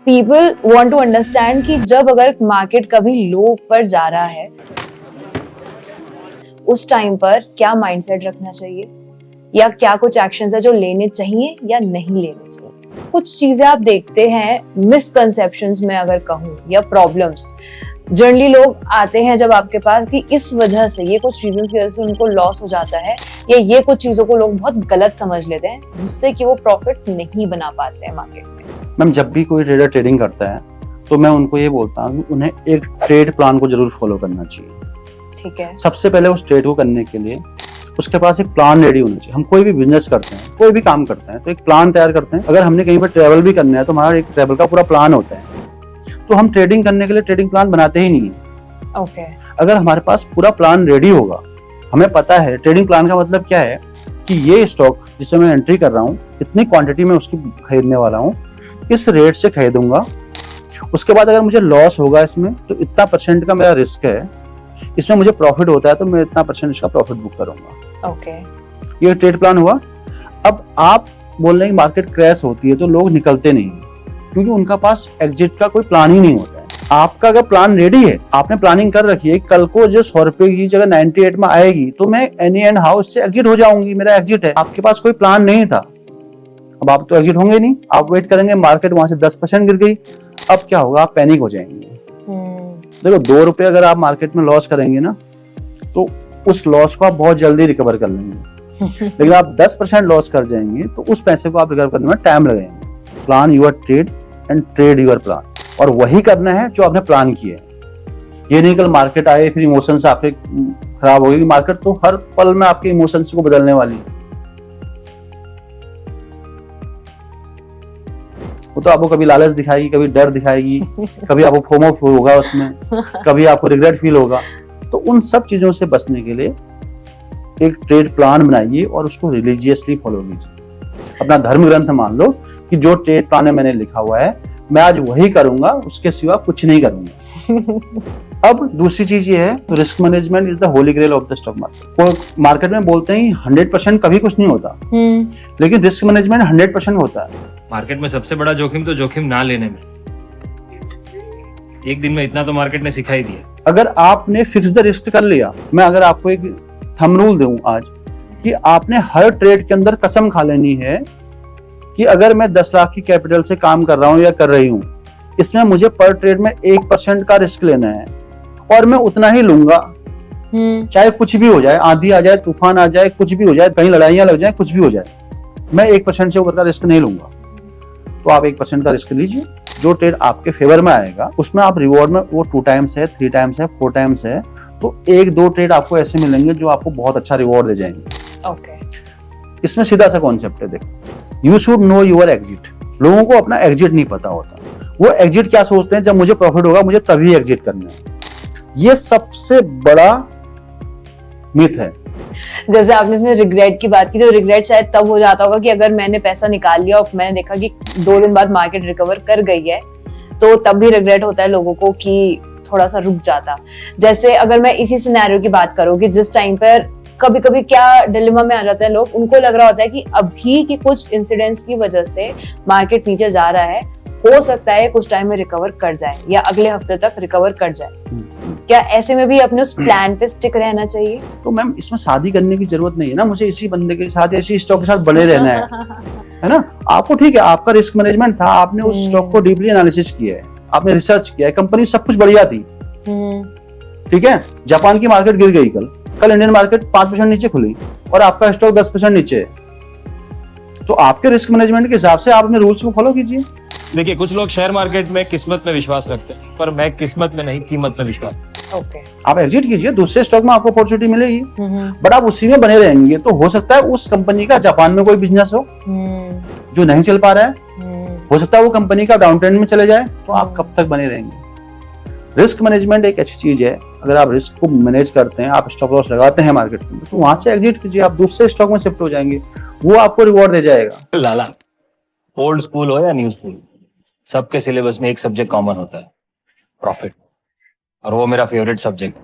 People want to understand कि जब अगर मार्केट कभी लो पर जा रहा है उस टाइम पर क्या माइंडसेट रखना चाहिए या क्या कुछ एक्शंस है जो लेने चाहिए या नहीं लेने चाहिए। कुछ चीजें आप देखते हैं मिसकंसेप्शंस में अगर कहूँ या प्रॉब्लम्स जनरली लोग आते हैं जब आपके पास कि इस वजह से ये कुछ रीजंस की वजह से उनको लॉस हो जाता है या ये कुछ चीजों को लोग बहुत गलत समझ लेते हैं जिससे कि वो प्रॉफिट नहीं बना पाते हैं मार्केट में। मैम जब भी कोई ट्रेडर ट्रेडिंग करता है तो मैं उनको ये बोलता हूँ कि उन्हें एक ट्रेड प्लान को जरूर फॉलो करना चाहिए। ठीक है। सबसे पहले उस ट्रेड को करने के लिए उसके पास एक प्लान रेडी होना चाहिए। हम कोई भी बिजनेस करते हैं, कोई भी काम करते हैं तो एक प्लान तैयार करते हैं। अगर हमने कहीं पर ट्रैवल भी करना है तो हमारा एक ट्रैवल का पूरा प्लान होता है। तो हम ट्रेडिंग करने के लिए ट्रेडिंग प्लान बनाते ही नहीं है। ओके। अगर हमारे पास पूरा प्लान रेडी होगा, हमें पता है ट्रेडिंग प्लान का मतलब क्या है कि ये स्टॉक जिससे मैं एंट्री कर रहा हूँ इतनी क्वांटिटी में उसकी खरीदने वाला हूँ, इस रेट से खरीदूंगा। उसके बाद अगर मुझे लॉस होगा इसमें तो इतना % का मेरा रिस्क है, इसमें मुझे प्रॉफिट होता है तो मैं इतना % इसका प्रॉफिट बुक करूंगा। ओके। ये ट्रेड प्लान हुआ। अब आप बोल रहे हैं मार्केट क्रैश होती है तो लोग निकलते नहीं क्योंकि उनका पास एग्जिट का कोई प्लान ही नहीं होता है। आपका अगर प्लान रेडी है, आपने प्लानिंग कर रखी है, कल को जो 100 रुपए की जगह 98 में आएगी तो मैं एनी एंड हाउस से एग्जिट हो जाऊंगी, मेरा एग्जिट है। आपके पास कोई प्लान नहीं था, अब आप तो एग्जिट होंगे नहीं, आप वेट करेंगे, मार्केट वहां से 10% गिर गई, अब क्या होगा, आप पैनिक हो जाएंगे। देखो 2 रुपए अगर आप मार्केट में लॉस करेंगे ना तो उस लॉस को आप बहुत जल्दी रिकवर कर लेंगे लेकिन आप 10% लॉस कर जाएंगे तो उस पैसे को आप रिकवर करने में टाइम लगेगा। Plan your trade and trade your plan, और वही करना है जो आपने प्लान किया है। ये नहीं कल मार्केट आए फिर इमोशंस आपके खराब हो गए। मार्केट तो हर पल में आपके इमोशंस को बदलने वाली है। वो तो आपको कभी लालच दिखाएगी, कभी डर दिखाएगी, कभी आपको फोमो होगा उसमें, कभी आपको रिग्रेट फील होगा। तो उन सब चीजों से बचने के लिए एक ट्रेड प्लान बनाइए और उसको रिलीजियसली फॉलो कीजिए। अपना धर्म ग्रंथ मान लो कि जो ट्रेड प्लान मैंने लिखा हुआ है मैं आज वही करूंगा, उसके सिवा कुछ नहीं करूंगा। अब दूसरी चीज ये है, तो risk management is the holy grail of the stock market. वो मार्केट में बोलते हैं 100% कभी कुछ नहीं होता, लेकिन रिस्क मैनेजमेंट 100% होता है। मार्केट में सबसे बड़ा जोखिम तो जोखिम ना लेने में। एक दिन में इतना तो मार्केट ने सिखा ही दिया। अगर आपने फिक्स द रिस्क कर लिया, मैं अगर आपको एक थंब रूल दूं आज कि आपने हर ट्रेड के अंदर कसम खा लेनी है कि अगर मैं 10 लाख की कैपिटल से काम कर रहा हूं या कर रही हूं, इसमें मुझे पर ट्रेड में 1% का रिस्क लेना है और मैं उतना ही लूंगा, चाहे कुछ भी हो जाए, आंधी आ जाए, तूफान आ जाए, कुछ भी हो जाए, कहीं लड़ाइयां लग जाए, कुछ भी हो जाए, मैं 1% से ऊपर का रिस्क नहीं लूंगा। तो आप 1% का रिस्क लीजिए। जो ट्रेड आपके फेवर में आएगा उसमें आप रिवॉर्ड में वो 2 टाइम्स है, 3 टाइम्स है, 4 टाइम्स है, तो 1-2 ट्रेड आपको ऐसे मिलेंगे जो आपको बहुत अच्छा रिवॉर्ड दे जाएंगे। ओके। इसमें सीधा सा कॉन्सेप्ट है, देखो you should know your exit. लोगों को अपना एग्जिट नहीं पता होता। वो एग्जिट क्या सोचते हैं, जब मुझे प्रॉफिट होगा मुझे तभी एग्जिट करना है। ये सबसे बड़ा मिथ है। जैसे आपने इसमें रिग्रेट की बात की, तो रिग्रेट शायद तब हो जाता होगा कि अगर मैंने पैसा निकाल लिया और मैंने देखा कि 2 दिन बाद मार्केट रिकवर कर गई है तो तब भी रिग्रेट होता है लोगों को कि थोड़ा सा रुक जाता। जैसे अगर मैं इसी सिनेरियो की बात करूं कि जिस टाइम पर कभी कभी क्या डिलेमा में आ जाते हैं लोग, उनको लग रहा होता है कि अभी की कुछ इंसिडेंट्स की वजह से मार्केट नीचे जा रहा है, हो सकता है कुछ टाइम में रिकवर कर जाए या अगले हफ्ते तक रिकवर कर जाए। क्या ऐसे में भी अपने उस प्लान पे स्टिक रहना चाहिए? तो मैम इसमें शादी करने की जरूरत नहीं है ना, मुझे इसी बंदे के साथ, इसी स्टॉक के साथ बने रहना है ना। आपको ठीक है, आपका रिस्क मैनेजमेंट था, आपने उस स्टॉक को डीपली एनालिसिस किया है, आपने रिसर्च किया है, कंपनी सब कुछ बढ़िया थी, ठीक है। जापान की मार्केट गिर गई, कल इंडियन मार्केट 5% नीचे खुली और आपका स्टॉक 10% नीचे है, तो आपके रिस्क मैनेजमेंट के हिसाब से आप अपने रूल्स को फॉलो कीजिए। देखिए कुछ लोग शेयर मार्केट में किस्मत में विश्वास रखते हैं, पर मैं किस्मत में नहीं, कीमत में विश्वास। ओके। आप एग्जिट कीजिए, दूसरे स्टॉक में आपको अपॉर्चुनिटी मिलेगी, बट आप उसी में बने रहेंगे तो हो सकता है उस कंपनी का जापान में कोई बिजनेस हो जो नहीं चल पा रहा है, हो सकता है वो कंपनी का डाउन ट्रेंड में चले जाए, तो आप कब तक बने रहेंगे। रिस्क मैनेजमेंट एक अच्छी चीज है। अगर आप रिस्क को मैनेज करते हैं, आप स्टॉप लॉस लगाते हैं मार्केट में, तो वहां से एग्जिट कीजिए, आप दूसरे स्टॉक में शिफ्ट हो जाएंगे, वो आपको रिवॉर्ड दे जाएगा। लाला, ओल्ड स्कूल हो या न्यू स्कूल, सबके सिलेबस में एक सब्जेक्ट कॉमन होता है, प्रॉफिट, और वो मेरा फेवरेट सब्जेक्ट।